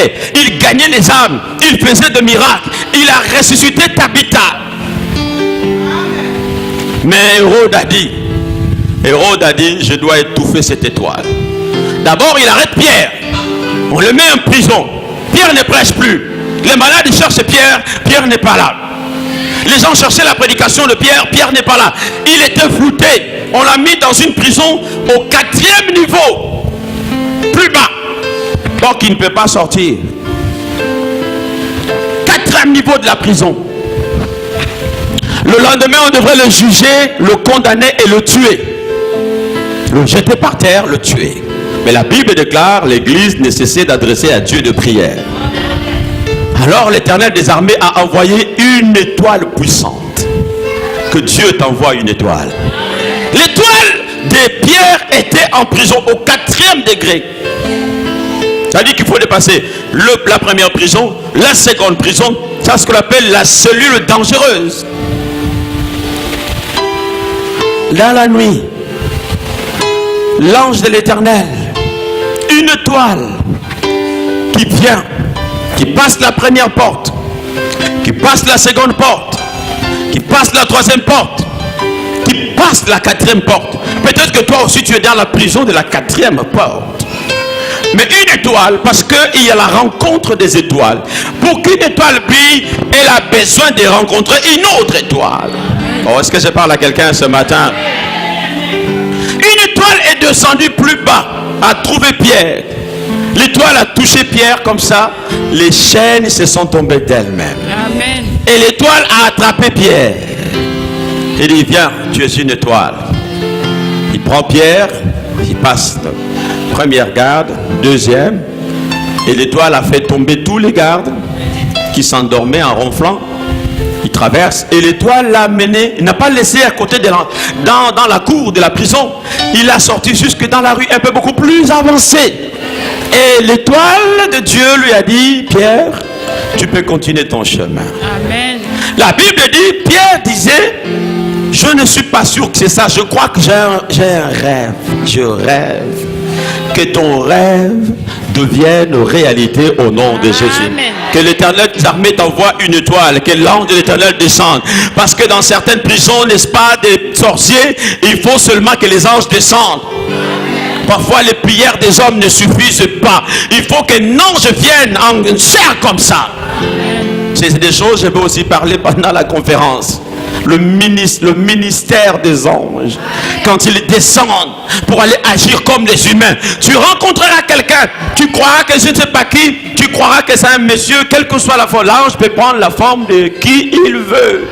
priait, il gagnait les âmes, il faisait des miracles, il a ressuscité Tabitha. Mais Hérode a dit, je dois étouffer cette étoile. D'abord, il arrête Pierre. On le met en prison. Pierre ne prêche plus. Les malades cherchent Pierre, Pierre n'est pas là. Les gens cherchaient la prédication de Pierre, Pierre n'est pas là. Il était flouté. On l'a mis dans une prison au 4e niveau. Plus bas. Donc il ne peut pas sortir. 4e niveau de la prison. Le lendemain, on devrait le juger, le condamner et le tuer. Le jeter par terre, le tuer. Mais la Bible déclare, l'Église ne cessait d'adresser à Dieu de prières. Alors l'Éternel des armées a envoyé une étoile puissante. Que Dieu t'envoie une étoile. L'étoile de Pierre était en prison au 4e degré. Ça dit qu'il faut dépasser la première prison, la seconde prison. C'est ce qu'on appelle la cellule dangereuse. Dans la nuit, l'ange de l'Éternel, une étoile qui vient, qui passe la première porte, qui passe la seconde porte, qui passe la 3e porte, qui passe la 4e porte. Peut-être que toi aussi tu es dans la prison de la 4e porte. Mais une étoile, parce qu'il y a la rencontre des étoiles. Pour qu'une étoile brille, elle a besoin de rencontrer une autre étoile. Oh, est-ce que je parle à quelqu'un ce matin? Une étoile est descendue plus bas, a trouvé Pierre. L'étoile a touché Pierre comme ça. Les chaînes se sont tombées d'elles-mêmes. Amen. Et l'étoile a attrapé Pierre. Il dit, viens, tu es une étoile. Il prend Pierre, il passe première garde, deuxième. Et l'étoile a fait tomber tous les gardes qui s'endormaient en ronflant. Il traverse et l'étoile l'a mené. Il n'a pas laissé à côté dans la cour de la prison. Il l'a sorti jusque dans la rue, un peu beaucoup plus avancée. Et l'étoile de Dieu lui a dit, Pierre, tu peux continuer ton chemin. Amen. La Bible dit, Pierre disait, je ne suis pas sûr que c'est ça. Je crois que j'ai un rêve. Je rêve que ton rêve devienne réalité au nom de Jésus. Amen. Que l'Éternel des armées t'envoie une étoile, que l'ange de l'Éternel descende. Parce que dans certaines prisons, n'est-ce pas, des sorciers, il faut seulement que les anges descendent. Parfois les prières des hommes ne suffisent pas. Il faut qu'un ange vienne en chair comme ça. C'est des choses, je vais aussi parler pendant la conférence. Le ministère des anges, quand ils descendent pour aller agir comme des humains, tu rencontreras quelqu'un, tu croiras que je ne sais pas qui, tu croiras que c'est un monsieur, quelle que soit la forme. L'ange peut prendre la forme de qui il veut.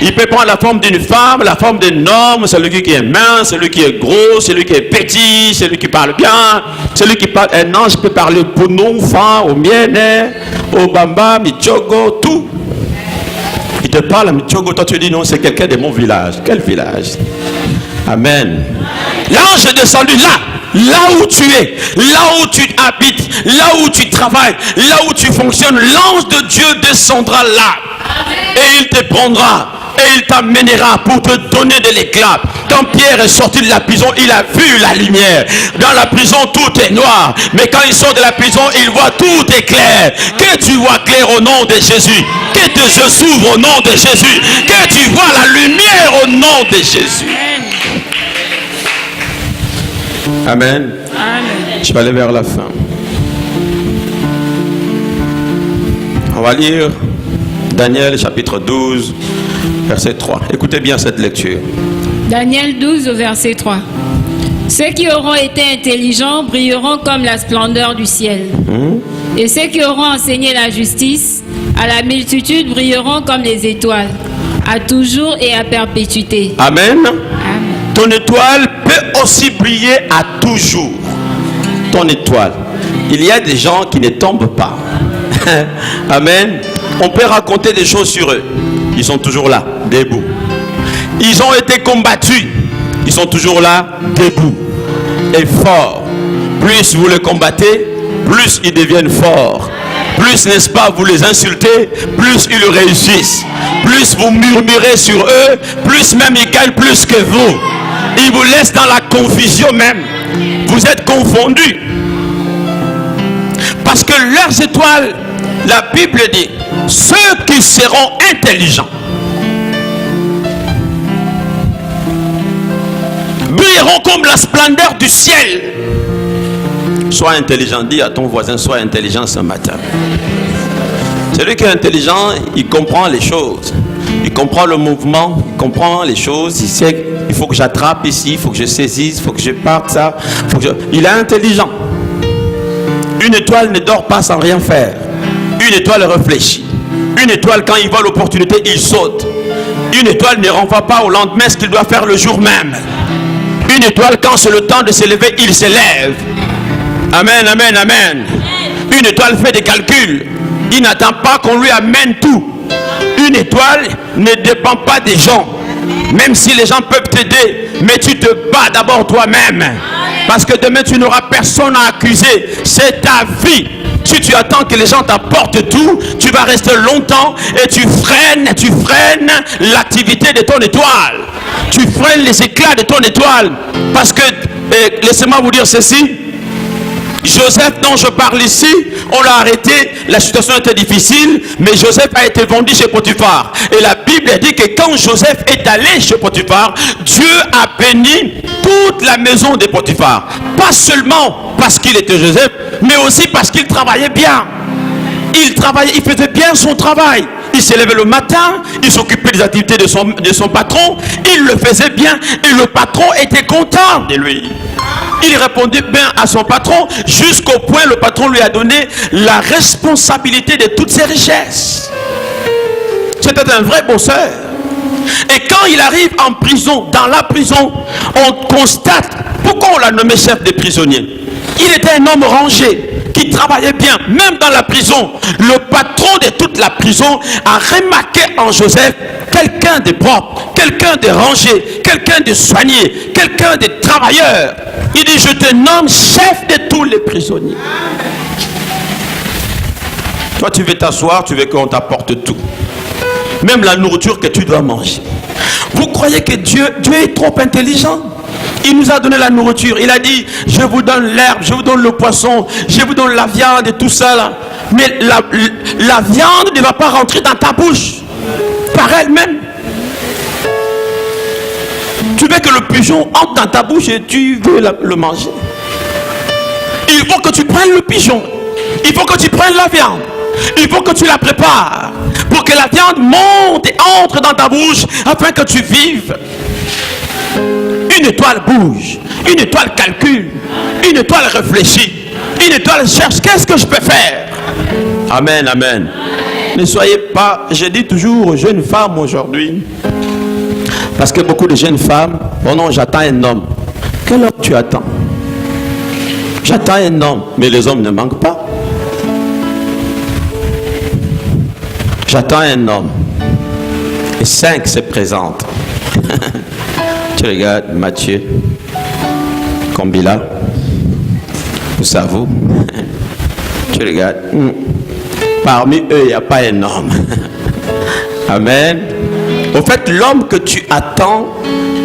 Il peut prendre la forme d'une femme, la forme d'un homme, celui qui est mince, celui qui est gros, celui qui est petit, celui qui parle bien, celui qui parle. Un ange peut parler pour nous, fan, au mienne, au bamba, michogo, tout. Il te parle à Michogo, toi tu dis non, c'est quelqu'un de mon village. Quel village? Amen. L'ange est descendu là où tu es, là où tu habites, là où tu travailles, là où tu fonctionnes. L'ange de Dieu descendra là. Et il te prendra. Et il t'amènera pour te donner de l'éclat. Quand Pierre est sorti de la prison, il a vu la lumière. Dans la prison, tout est noir. Mais quand il sort de la prison, il voit tout est clair. Que tu vois clair au nom de Jésus. Que tes yeux s'ouvrent au nom de Jésus. Que tu vois la lumière au nom de Jésus. Amen. Amen. Je vais aller vers la fin. On va lire Daniel chapitre 12. Verset 3. Écoutez bien cette lecture. Daniel 12 au verset 3. Ceux qui auront été intelligents brilleront comme la splendeur du ciel. Et ceux qui auront enseigné la justice à la multitude brilleront comme les étoiles, à toujours et à perpétuité. Amen. Amen. Ton étoile peut aussi briller à toujours. Ton étoile. Il y a des gens qui ne tombent pas. Amen. On peut raconter des choses sur eux. Ils sont toujours là, debout. Ils ont été combattus. Ils sont toujours là, debout. Et forts. Plus vous les combattez, plus ils deviennent forts. Plus, n'est-ce pas, vous les insultez, plus ils réussissent. Plus vous murmurez sur eux, plus même ils gagnent plus que vous. Ils vous laissent dans la confusion même. Vous êtes confondus. Parce que leurs étoiles, la Bible dit, ceux qui seront intelligents brilleront comme la splendeur du ciel. Sois intelligent, dis à ton voisin, sois intelligent ce matin. Celui qui est intelligent, il comprend les choses. Il comprend le mouvement, il comprend les choses. Il sait qu'il faut que j'attrape ici, il faut que je saisisse, il faut que je parte ça. Il est intelligent. Une étoile ne dort pas sans rien faire. Une étoile réfléchit. Une étoile, quand il voit l'opportunité, il saute. Une étoile ne renvoie pas au lendemain ce qu'il doit faire le jour même. Une étoile, quand c'est le temps de se lever, il se lève. Amen, amen, amen. Une étoile fait des calculs. Il n'attend pas qu'on lui amène tout. Une étoile ne dépend pas des gens. Même si les gens peuvent t'aider, mais tu te bats d'abord toi-même. Parce que demain tu n'auras personne à accuser. C'est ta vie. Si tu attends que les gens t'apportent tout, tu vas rester longtemps et tu freines l'activité de ton étoile. Tu freines les éclats de ton étoile. Parce que, laissez-moi vous dire ceci. Joseph dont je parle ici, on l'a arrêté, la situation était difficile, mais Joseph a été vendu chez Potiphar. Et la Bible dit que quand Joseph est allé chez Potiphar, Dieu a béni toute la maison de Potiphar. Pas seulement parce qu'il était Joseph, mais aussi parce qu'il travaillait bien. Il travaillait, il faisait bien son travail. Il se levait le matin, il s'occupait des activités de son patron, il le faisait bien et le patron était content de lui. Il répondait bien à son patron jusqu'au point le patron lui a donné la responsabilité de toutes ses richesses. C'était un vrai bosseur. Et quand il arrive en prison, dans la prison, on constate pourquoi on l'a nommé chef des prisonniers. Il était un homme rangé, qui travaillait bien, même dans la prison. Le patron de toute la prison a remarqué en Joseph quelqu'un de propre, quelqu'un de rangé, quelqu'un de soigné, quelqu'un de travailleur. Il dit, je te nomme chef de tous les prisonniers. Toi, tu veux t'asseoir, tu veux qu'on t'apporte tout. Même la nourriture que tu dois manger. Vous croyez que Dieu est trop intelligent? Il nous a donné la nourriture. Il a dit, je vous donne l'herbe, je vous donne le poisson, je vous donne la viande et tout ça là. Mais la viande ne va pas rentrer dans ta bouche par elle-même. Tu veux que le pigeon entre dans ta bouche et tu veux le manger. Il faut que tu prennes le pigeon. Il faut que tu prennes la viande. Il faut que tu la prépares pour que la viande monte et entre dans ta bouche afin que tu vives. Une étoile bouge, une étoile calcule, une étoile réfléchit, une étoile cherche, qu'est-ce que je peux faire? Amen, amen. Ne soyez pas, je dis toujours aux jeunes femmes aujourd'hui, parce que beaucoup de jeunes femmes, oh non, j'attends un homme. Quel homme tu attends? J'attends un homme, mais les hommes ne manquent pas. J'attends un homme, et 5 se présentent. Tu regardes Matthieu, Kombila, Oussavou. Tu regardes, parmi eux, il n'y a pas un homme. Amen. Au fait, l'homme que tu attends,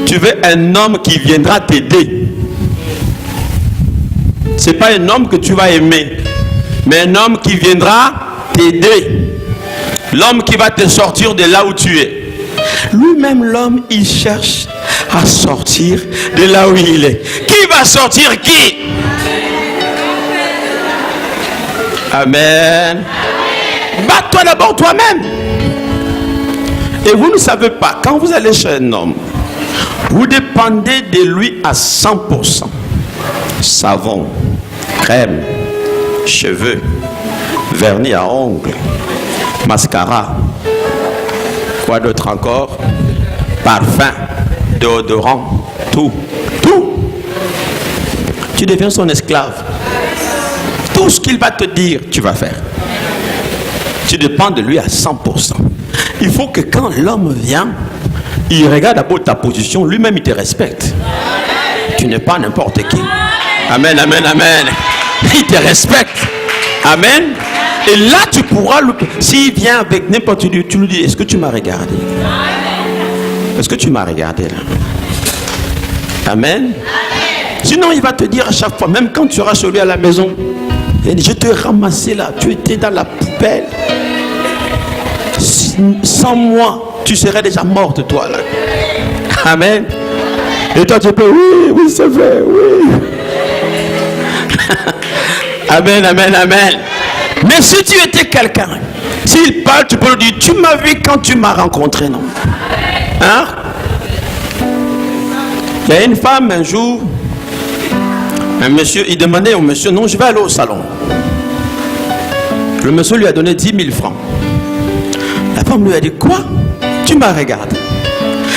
tu veux un homme qui viendra t'aider. Ce n'est pas un homme que tu vas aimer, mais un homme qui viendra t'aider. L'homme qui va te sortir de là où tu es. Lui-même, l'homme, il cherche à sortir de là où il est. Qui va sortir qui? Amen. Bats-toi d'abord toi-même. Et vous ne savez pas, quand vous allez chez un homme, vous dépendez de lui à 100%. Savon, crème, cheveux, vernis à ongles, mascara, quoi d'autre encore? Parfum, déodorant, tout. Tu deviens son esclave. Tout ce qu'il va te dire, tu vas faire. Tu dépends de lui à 100%. Il faut que quand l'homme vient, il regarde d'abord ta position, lui-même il te respecte. Tu n'es pas n'importe qui. Amen, amen, amen. Il te respecte. Amen. Et là tu pourras, s'il vient avec n'importe qui, tu lui dis, est-ce que tu m'as regardé? Est-ce que tu m'as regardé là? Amen. Sinon il va te dire à chaque fois, même quand tu seras chez lui à la maison, Je te ramassais là, tu étais dans la poubelle. Sans moi, tu serais déjà morte, toi là. Amen. Et toi tu peux, oui, c'est vrai, oui. Amen, amen, amen. Mais si tu étais quelqu'un, s'il parle, tu peux lui dire, tu m'as vu quand tu m'as rencontré, non? Hein? Il y a une femme un jour, un monsieur, il demandait au monsieur, non, je vais aller au salon. Le monsieur lui a donné 10 000 francs. La femme lui a dit, quoi? Tu m'as regardé.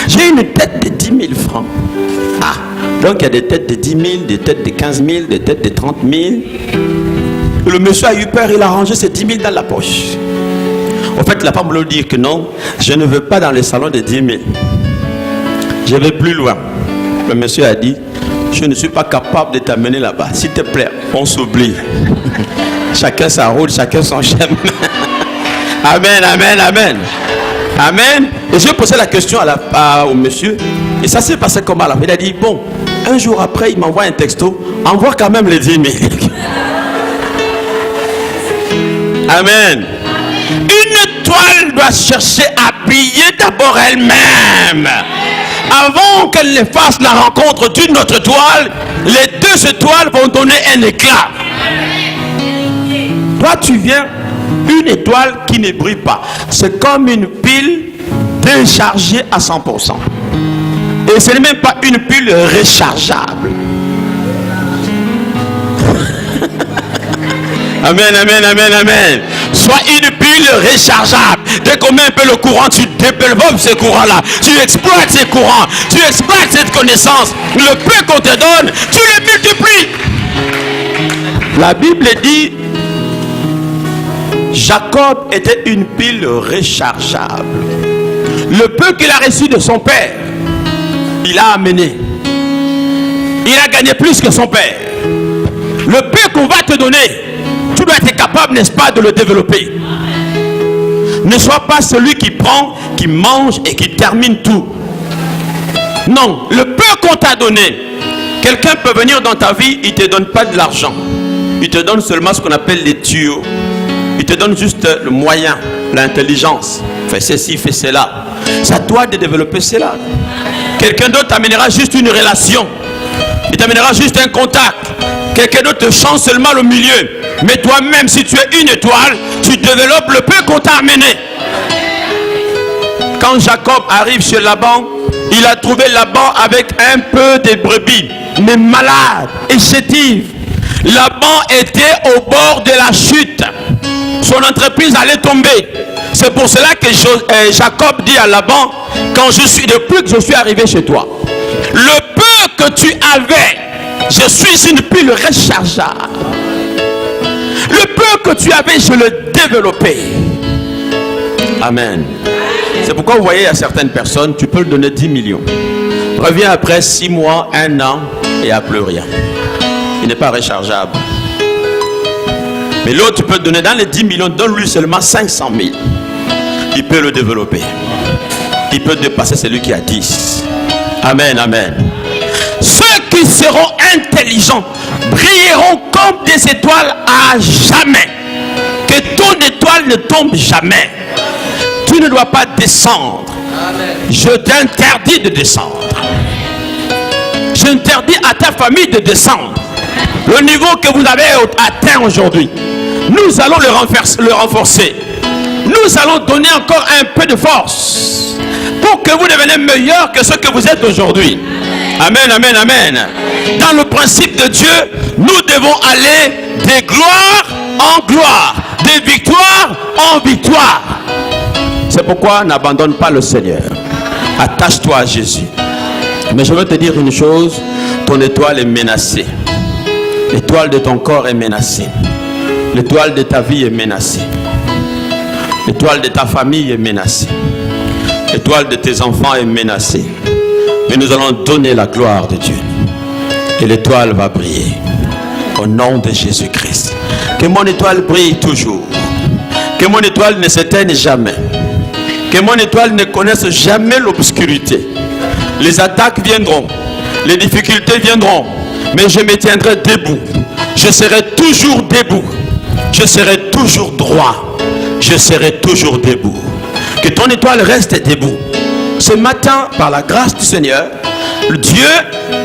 J'ai une tête de 10 000 francs. Ah, donc il y a des têtes de 10 000, des têtes de 15 000, des têtes de 30 000. Le monsieur a eu peur, il a rangé ses 10 000 dans la poche. En fait, la femme voulait dire que non, je ne veux pas dans les salons de 10 000. Je vais plus loin. Le monsieur a dit, je ne suis pas capable de t'amener là-bas. S'il te plaît, on s'oublie. Chacun sa route, chacun son chemin. Amen, amen, amen. Amen. Et je posais la question au monsieur. Et ça s'est passé comment là? Il a dit, bon, un jour après, il m'envoie un texto. Envoie quand même les 10 000. Amen. Une toile doit chercher à briller d'abord elle-même. Avant qu'elle ne fasse la rencontre d'une autre toile, les deux étoiles vont donner un éclat. Toi, tu viens, une étoile qui ne brille pas. C'est comme une pile déchargée à 100%. Et ce n'est même pas une pile rechargeable. Amen, amen, amen, amen. Soit une pile rechargeable. Dès qu'on met un peu le courant, tu développes ce courant-là. Tu exploites ces courants. Tu exploites cette connaissance. Le peu qu'on te donne, tu le multiplies. La Bible dit, Jacob était une pile rechargeable. Le peu qu'il a reçu de son père, il a amené. Il a gagné plus que son père. Le peu qu'on va te donner, tu dois être capable, n'est-ce pas, de le développer. Ne sois pas celui qui prend, qui mange et qui termine tout. Non, le peu qu'on t'a donné, quelqu'un peut venir dans ta vie, il ne te donne pas de l'argent. Il te donne seulement ce qu'on appelle les tuyaux. Il te donne juste le moyen, l'intelligence. Fais ceci, fais cela. C'est à toi de développer cela. Quelqu'un d'autre t'amènera juste une relation. Il t'amènera juste un contact. Quelqu'un d'autre te change seulement le milieu. Mais toi-même, si tu es une étoile, tu développes le peu qu'on t'a amené. Quand Jacob arrive chez Laban, il a trouvé Laban avec un peu de brebis, mais malade et chétive. Laban était au bord de la chute. Son entreprise allait tomber. C'est pour cela que Jacob dit à Laban, depuis que je suis arrivé chez toi, le peu que tu avais, je suis une pile rechargeable. Le peu que tu avais, je le développais. Amen. C'est pourquoi vous voyez à certaines personnes, tu peux lui donner 10 millions. Reviens après 6 mois, 1 an, et il n'y a plus rien. Il n'est pas rechargeable. Mais l'autre, tu peux donner dans les 10 millions, donne-lui seulement 500 000. Il peut le développer. Il peut dépasser celui qui a 10. Amen, amen. Ceux qui seront intelligents brilleront comme des étoiles à jamais. Que ton étoile ne tombe jamais. Tu ne dois pas descendre. Amen. Je t'interdis de descendre. J'interdis à ta famille de descendre. Le niveau que vous avez atteint aujourd'hui, nous allons le renforcer. Nous allons donner encore un peu de force pour que vous deveniez meilleur que ce que vous êtes aujourd'hui. Amen, amen, amen. Dans le principe de Dieu, nous devons aller de gloire en gloire, de victoire en victoire. C'est pourquoi n'abandonne pas le Seigneur. Attache-toi à Jésus. Mais je veux te dire une chose, ton étoile est menacée. L'étoile de ton corps est menacée. L'étoile de ta vie est menacée. L'étoile de ta famille est menacée. L'étoile de tes enfants est menacée. Mais nous allons donner la gloire de Dieu. Et l'étoile va briller. Au nom de Jésus-Christ. Que mon étoile brille toujours. Que mon étoile ne s'éteigne jamais. Que mon étoile ne connaisse jamais l'obscurité. Les attaques viendront. Les difficultés viendront. Mais je me tiendrai debout. Je serai toujours debout. Je serai toujours droit. Je serai toujours debout. Que ton étoile reste debout. Ce matin, par la grâce du Seigneur, Dieu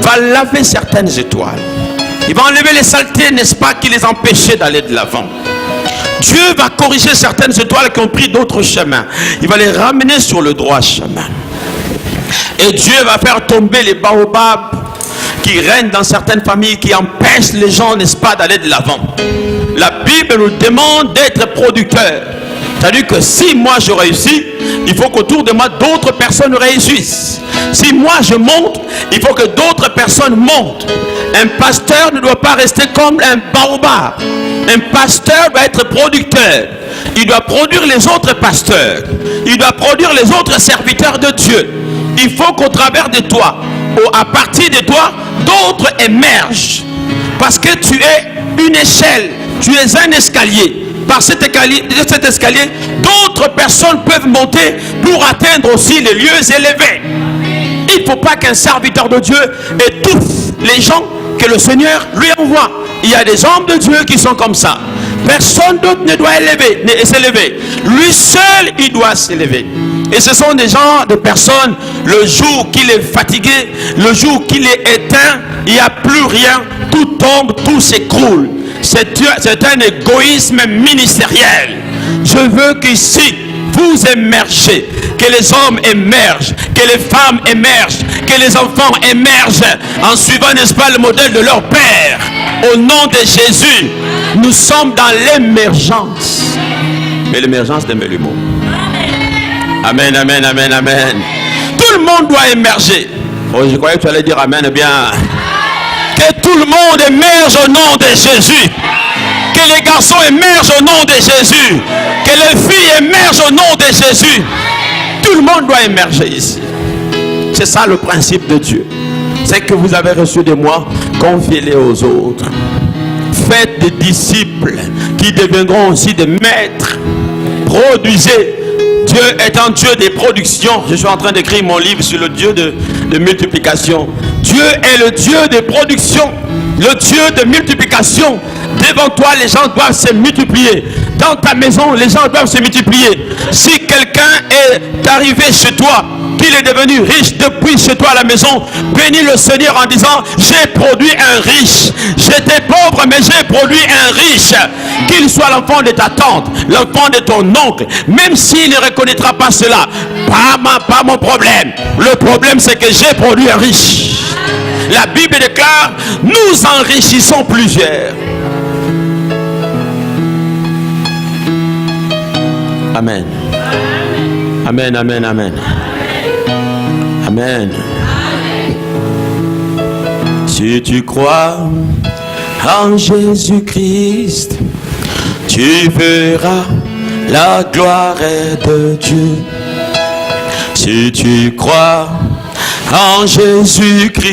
va laver certaines étoiles. Il va enlever les saletés, n'est-ce pas, qui les empêchaient d'aller de l'avant. Dieu va corriger certaines étoiles qui ont pris d'autres chemins. Il va les ramener sur le droit chemin. Et Dieu va faire tomber les baobabs qui règnent dans certaines familles, qui empêchent les gens, n'est-ce pas, d'aller de l'avant. La Bible nous demande d'être producteurs. C'est-à-dire que si moi je réussis, il faut qu'autour de moi d'autres personnes réussissent. Si moi je monte, il faut que d'autres personnes montent. Un pasteur ne doit pas rester comme un baobab. Un pasteur doit être producteur. Il doit produire les autres pasteurs. Il doit produire les autres serviteurs de Dieu. Il faut qu'au travers de toi, ou à partir de toi, d'autres émergent. Parce que tu es une échelle, tu es un escalier. Par cet escalier, d'autres personnes peuvent monter pour atteindre aussi les lieux élevés. Il ne faut pas qu'un serviteur de Dieu étouffe les gens que le Seigneur lui envoie. Il y a des hommes de Dieu qui sont comme ça. Personne d'autre ne doit s'élever. Lui seul, il doit s'élever. Et ce sont des gens, des personnes, le jour qu'il est fatigué, le jour qu'il est éteint, il n'y a plus rien, tout tombe, tout s'écroule. C'est un égoïsme ministériel. Je veux qu'ici, vous émergez, que les hommes émergent, que les femmes émergent, que les enfants émergent en suivant, n'est-ce pas, le modèle de leur Père. Au nom de Jésus, nous sommes dans l'émergence. Mais l'émergence de Melumo. Amen, amen, amen, amen. Tout le monde doit émerger. Oh, je croyais que tu allais dire amen, eh bien. Que tout le monde émerge au nom de Jésus. Que les garçons émergent au nom de Jésus. Que les filles émergent au nom de Jésus. Tout le monde doit émerger ici. C'est ça le principe de Dieu. C'est que vous avez reçu de moi, confiez-les aux autres. Faites des disciples qui deviendront aussi des maîtres. Produisez. Dieu est un Dieu des productions. Je suis en train d'écrire mon livre sur le Dieu de multiplication. Dieu est le Dieu des productions, le Dieu de multiplication. Devant toi, les gens doivent se multiplier. Dans ta maison, les gens doivent se multiplier. Si quelqu'un est arrivé chez toi, qu'il est devenu riche depuis chez toi à la maison, bénis le Seigneur en disant: j'ai produit un riche. J'étais pauvre, mais j'ai produit un riche. Qu'il soit l'enfant de ta tante, l'enfant de ton oncle, même s'il ne reconnaîtra pas cela, pas mon problème. Le problème, c'est que j'ai produit un riche. La Bible déclare: nous enrichissons plusieurs. Amen. Amen, amen, amen. Amen. Si tu crois en Jésus-Christ, tu verras la gloire de Dieu. Si tu crois en Jésus-Christ,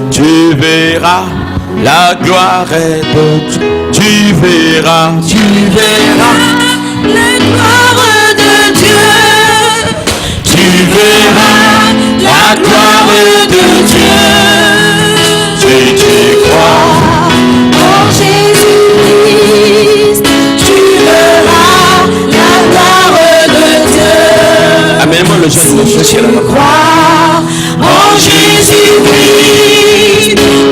tu verras la gloire de Dieu. Tu verras la gloire de Dieu. Tu verras la gloire de Dieu. Si tu crois en Jésus-Christ, tu verras la gloire de Dieu. Amène-moi le jeune monsieur qui est là-bas. Si tu crois en Jésus-Christ,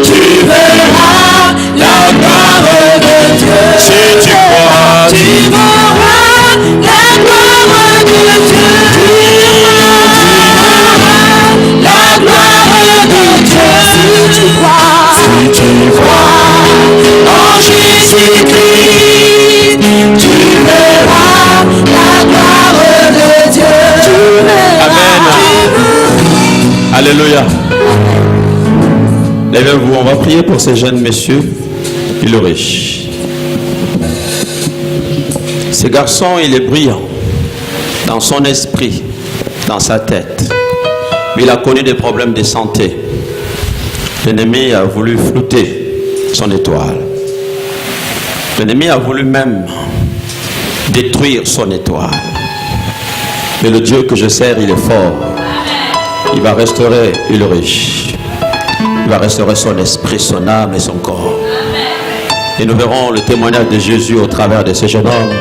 tu verras la gloire de Dieu. Si tu crois, tu verras la gloire de Dieu. La gloire de Dieu. Si tu crois en Jésus-Christ, tu verras la gloire de Dieu. Amen. Alléluia. Levez-vous, on va prier pour ces jeunes messieurs et le riche. Ce garçon, il est brillant dans son esprit, dans sa tête. Mais il a connu des problèmes de santé. L'ennemi a voulu flouter son étoile. L'ennemi a voulu même détruire son étoile. Mais le Dieu que je sers, il est fort. Il va restaurer le riche. Il va restaurer son esprit, son âme et son corps. Et nous verrons le témoignage de Jésus au travers de ce jeune homme.